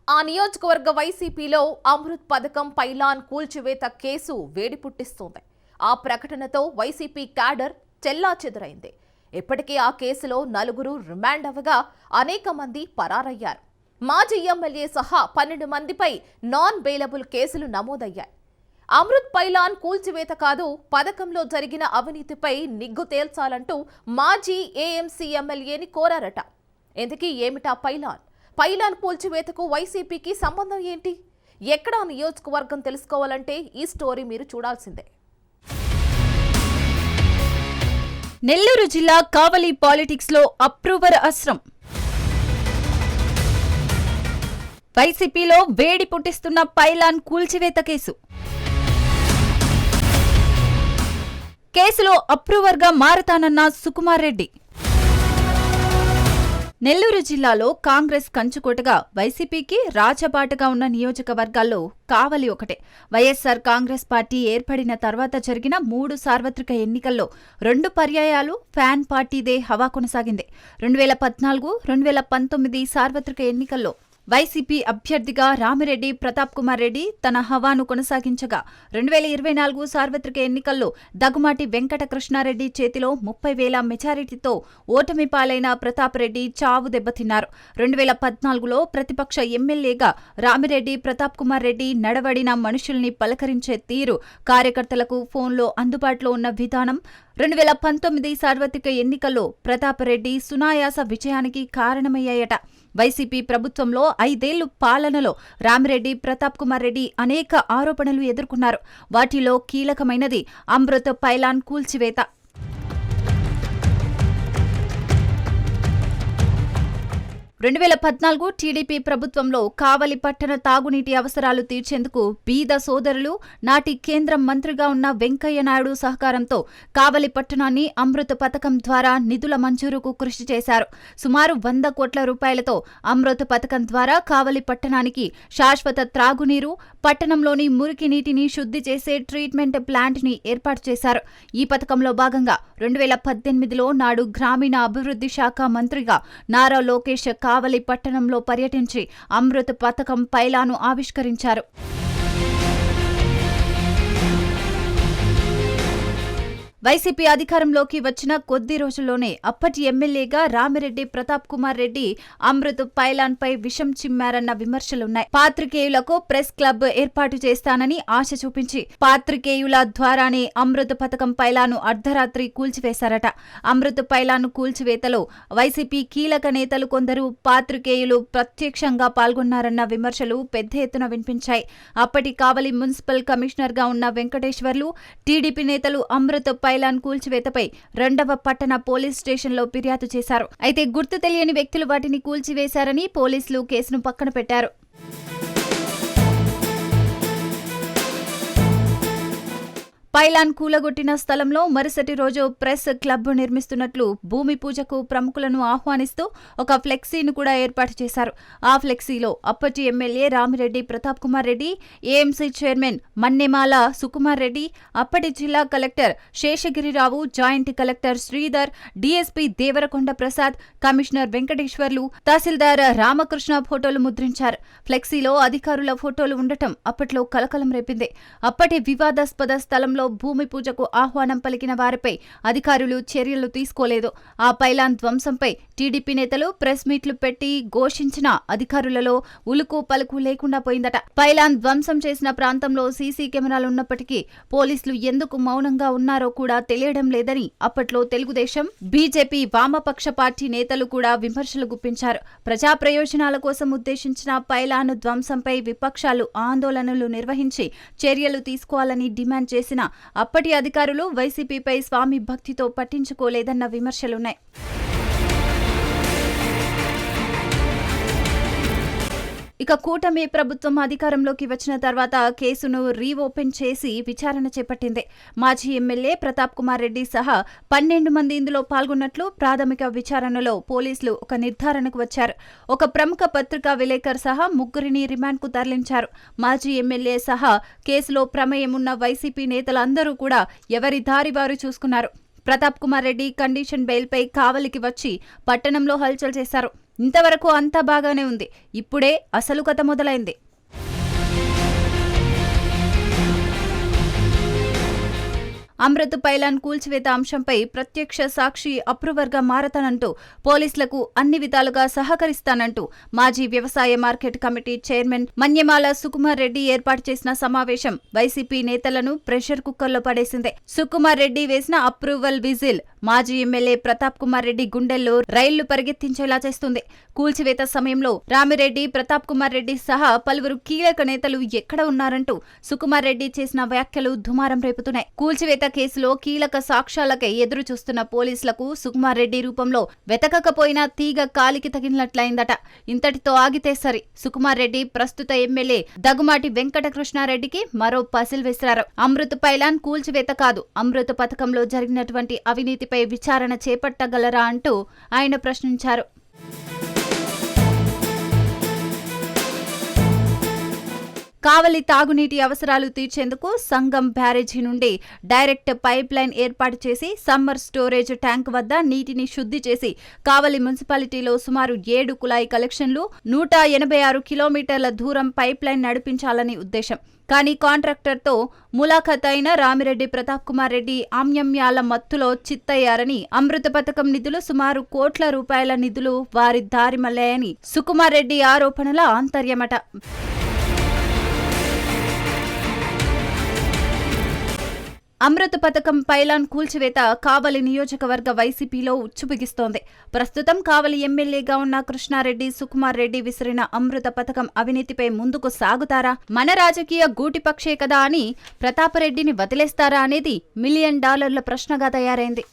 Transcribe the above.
ఆ నియోజకవర్గ వైసీపీలో అమృత్ పథకం పైలాన్ కూల్చివేత కేసు వేడి పుట్టిస్తోంది. ఆ ప్రకటనతో వైసీపీ క్యాడర్ చెల్లాచెదురైంది. ఇప్పటికే ఆ కేసులో 4 రిమాండ్ అవ్వగా అనేక మంది పరారయ్యారు. మాజీ ఎమ్మెల్యే సహా 12 మందిపై నాన్ బెయిలబుల్ కేసులు నమోదయ్యాయి. అమృత్ పైలాన్ కూల్చివేత కాదు, పథకంలో జరిగిన అవినీతిపై నిగ్గు తేల్చాలంటూ మాజీ ఏఎంసీ ఎమ్మెల్యేని కోరారట. ఎందుకీ ఏమిటా పైలాన్ కూల్చివేతకు వైసీపీకి సంబంధం ఏంటి? ఎక్కడా నియోజకవర్గం తెలుసుకోవాలంటే ఈ స్టోరీ మీరు చూడాల్సిందే. నెల్లూరు జిల్లా కావలి పాలిటిక్స్ లో అప్రూవర్ అస్త్రం. వైసీపీలో వేడి పుట్టిస్తున్న పైలాన్ కూల్చివేత కేసులో అప్రూవర్ గా మారతానన్న సుకుమార్ రెడ్డి. నెల్లూరు జిల్లాలో కాంగ్రెస్ కంచుకోటగా వైసీపీకి రాజబాటగా ఉన్న నియోజకవర్గాల్లో కావలి ఒకటే. వైఎస్సార్ కాంగ్రెస్ పార్టీ ఏర్పడిన తర్వాత జరిగిన 3 సార్వత్రిక ఎన్నికల్లో 2 పర్యాయాలు ఫ్యాన్ పార్టీదే హవా కొనసాగింది. 2014, 2019 సార్వత్రిక ఎన్నికల్లో వైసీపీ అభ్యర్థిగా రామిరెడ్డి ప్రతాప్ కుమార్ రెడ్డి తన హవాను కొనసాగించగా 2024 సార్వత్రిక ఎన్నికల్లో దగ్గుమాటి వెంకట కృష్ణారెడ్డి చేతిలో 30,000 మెజారిటీతో ఓటమి పాలైన ప్రతాప్ రెడ్డి చావు దెబ్బతిన్నారు. 2014లో ప్రతిపక్ష ఎమ్మెల్యేగా రామిరెడ్డి ప్రతాప్ కుమార్ రెడ్డి నడవడిన మనుషుల్ని పలకరించే తీరు, కార్యకర్తలకు ఫోన్లో అందుబాటులో ఉన్న విధానం 2019 సార్వత్రిక ఎన్నికల్లో ప్రతాప్ రెడ్డి సునాయాస విజయానికి కారణమయ్యాయట. వైసీపీ ప్రభుత్వంలో 5 ఏళ్లు పాలనలో రామిరెడ్డి ప్రతాప్ కుమార్ రెడ్డి అనేక ఆరోపణలు ఎదుర్కొన్నారు. వాటిలో కీలకమైనది అమృత్ పైలాన్ కూల్చివేత. 2014 టీడీపీ ప్రభుత్వంలో కావలి పట్టణ తాగునీటి అవసరాలు తీర్చేందుకు బీద సోదరులు, నాటి కేంద్ర మంత్రిగా ఉన్న వెంకయ్య నాయుడు సహకారంతో కావలి పట్టణాన్ని అమృత్ పథకం ద్వారా నిధుల మంజూరుకు కృషి చేశారు. సుమారు 100 కోట్ల రూపాయలతో అమృత్ పథకం ద్వారా కావలి పట్టణానికి శాశ్వత త్రాగునీరు, పట్టణంలోని మురికి నీటిని శుద్ధి చేసే ట్రీట్మెంట్ ప్లాంట్ ని ఏర్పాటు చేశారు. ఈ పథకంలో భాగంగా 2018లో నాడు గ్రామీణ అభివృద్ధి శాఖ మంత్రిగా నారా లోకేష్ కావలి పట్టణంలో పర్యటించి అమృత్ పథకం పైలాను ఆవిష్కరించారు. వైసీపీ అధికారంలోకి వచ్చిన కొద్ది రోజుల్లోనే అప్పటి ఎమ్మెల్యేగా రామిరెడ్డి ప్రతాప్ కుమార్ రెడ్డి అమృత్ పైలాన్ పై విషం చిమ్మారన్న విమర్శలున్నాయి. పాత్రికేయులకు ప్రెస్ క్లబ్ ఏర్పాటు చేస్తానని ఆశ చూపించి పాత్రికేయుల ద్వారానే అమృత్ పథకం పైలాను అర్ధరాత్రి కూల్చివేశారట. అమృత్ పైలాను కూల్చివేతలో వైసీపీ కీలక నేతలు కొందరు, పాత్రికేయులు ప్రత్యక్షంగా పాల్గొన్నారన్న విమర్శలు పెద్ద ఎత్తున వినిపించాయి. అప్పటి కావలి మున్సిపల్ కమిషనర్ గా ఉన్న వెంకటేశ్వర్లు, టీడీపీ నేతలు అమృత్ పైలాన్ కూల్చివేతపై 2వ పట్టణ పోలీస్ స్టేషన్లో ఫిర్యాదు చేశారు. అయితే గుర్తు తెలియని వ్యక్తులు వాటిని కూల్చివేశారని పోలీసులు కేసును పక్కన పెట్టారు. పైలాన్ కూలగొట్టిన స్థలంలో మరుసటి రోజు ప్రెస్ క్లబ్ నిర్మిస్తున్నట్లు భూమి పూజకు ప్రముఖులను ఆహ్వానిస్తూ ఒక ఫ్లెక్సీని కూడా ఏర్పాటు చేశారు. ఆ ఫ్లెక్సీలో అప్పటి MLA Ramireddy Pratap Kumar Reddy, AMC chairman Mannemala Sukumar Reddy, అప్పటి జిల్లా collector Seshagirirao, joint collector Sridhar, DSP Devarakonda Prasad, commissioner Venkateswarlu, తహసీల్దార్ రామకృష్ణ ఫోటోలు ముద్రించారు. ఫ్లెక్సీలో అధికారుల ఫోటోలు ఉండటం అప్పట్లో కలకలం రేపింది. అప్పటి వివాదాస్పద స్థలంలో భూమి పూజకు ఆహ్వానం పలికిన వారిపై అధికారులు చర్యలు తీసుకోలేదు. ఆ పైలాన్ ధ్వంసంపై టీడీపీ నేతలు ప్రెస్ మీట్లు పెట్టి ఘోషించిన అధికారులలో ఉలుకు పలుకు లేకుండా పోయిందట. పైలాన్ ధ్వంసం చేసిన ప్రాంతంలో సీసీ కెమెరాలు ఉన్నప్పటికీ పోలీసులు ఎందుకు మౌనంగా ఉన్నారో కూడా తెలియడం లేదని అప్పట్లో తెలుగుదేశం, బీజేపీ, వామపక్ష పార్టీ నేతలు కూడా విమర్శలు గుప్పించారు. ప్రజా ప్రయోజనాల కోసం ఉద్దేశించిన పైలాన్ ధ్వంసంపై విపక్షాలు ఆందోళనలు నిర్వహించి చర్యలు తీసుకోవాలని డిమాండ్ చేసిన అప్పటి అధికారులు వైసీపీపై స్వామి భక్తితో పట్టించుకోలేదన్న విమర్శలున్నాయి. ఇక కూటమి ప్రభుత్వం అధికారంలోకి వచ్చిన తర్వాత కేసును రీఓపెన్ చేసి విచారణ చేపట్టింది. మాజీ ఎమ్మెల్యే ప్రతాప్ కుమార్ రెడ్డి సహా 12 మంది ఇందులో పాల్గొన్నట్లు ప్రాథమిక విచారణలో పోలీసులు ఒక నిర్ధారణకు వచ్చారు. ఒక ప్రముఖ పత్రికా విలేకరు సహా 3 రిమాండ్కు తరలించారు. మాజీ ఎమ్మెల్యే సహా కేసులో ప్రమేయం ఉన్న వైసీపీ నేతలందరూ కూడా ఎవరి దారి వారు చూసుకున్నారు. ప్రతాప్ కుమార్ రెడ్డి కండిషన్ బెయిల్పై కావలికి వచ్చి పట్టణంలో హల్చల్ చేశారు. ఇంతవరకు అంతా బాగానే ఉంది. ఇప్పుడే అసలు కథ మొదలైంది. అమృత్ పైలాన్ కూల్చివేత అంశంపై ప్రత్యక్ష సాక్షి అప్రూవర్గా మారతానంటూ పోలీసులకు అన్ని విధాలుగా సహకరిస్తానంటూ మాజీ వ్యవసాయ market committee chairman Manyamala Sukumar Reddy ఏర్పాటు చేసిన సమావేశం వైసీపీ నేతలను ప్రెషర్ కుక్కర్లో పడేసింది. సుకుమార్ రెడ్డి వేసిన అప్రూవల్ విజిల్ మాజీ ఎమ్మెల్యే ప్రతాప్ కుమార్ రెడ్డి గుండెల్లో రైళ్లు పరిగెత్తించేలా చేస్తుంది. కూల్చివేత సమయంలో రామిరెడ్డి, ప్రతాప్ కుమార్ రెడ్డి సహా పలువురు కీలక నేతలు ఎక్కడ ఉన్నారంటూ సుకుమార్ రెడ్డి చేసిన వ్యాఖ్యలు దుమారం రేపుతున్నాయి. కూల్చివేత కేసులో కీలక సాక్ష్యాలకై ఎదురు చూస్తున్న పోలీసులకు సుకుమార్ రెడ్డి రూపంలో వెతకకపోయినా తీగ కాలికి తగినట్లయిందట. ఇంతటితో ఆగితే సరి. సుకుమార్ రెడ్డి ప్రస్తుత ఎమ్మెల్యే దగ్గుమాటి వెంకటకృష్ణారెడ్డికి మరో పసిల్ విసిరారు. అమృత్ పైలాన్ కూల్చివేత కాదు, అమృత్ పథకంలో జరిగినటువంటి అవినీతిపై విచారణ చేపట్టగలరా అంటూ ఆయన ప్రశ్నించారు. కావలి తాగునీటి అవసరాలు తీర్చేందుకు సంగం బ్యారేజీ నుండి డైరెక్ట్ పైప్ లైన్ ఏర్పాటు చేసి సమ్మర్ స్టోరేజ్ ట్యాంక్ వద్ద నీటిని శుద్ధి చేసి కావలి మున్సిపాలిటీలో సుమారు 7 కుళాయి కలెక్షన్లు 186 కిలోమీటర్ల దూరం పైప్ లైన్ నడిపించాలని ఉద్దేశం. కానీ కాంట్రాక్టర్తో ములాఖత్ అయిన రామిరెడ్డి, ప్రతాప్ కుమార్ రెడ్డి ఆమ్యమ్యాల మత్తులో చిత్తయ్యారని, అమృత పథకం నిధులు సుమారు కోట్ల రూపాయల నిధులు వారి దారి మళ్లాయని సుకుమార్ రెడ్డి ఆరోపణల ఆంతర్యమట. అమృత్ పథకం పైలాన్ కూల్చివేత కావలి నియోజకవర్గ వైసీపీలో ఉచ్చుబిగిస్తోంది. ప్రస్తుతం కావలి ఎమ్మెల్యేగా ఉన్న కృష్ణారెడ్డి, సుకుమార్ రెడ్డి విసిరిన అమృత పథకం అవినీతిపై ముందుకు సాగుతారా, మన రాజకీయ గూటిపక్షే కదా అని ప్రతాపరెడ్డిని వదిలేస్తారా అనేది $1 మిలియన్ ప్రశ్నగా తయారైంది.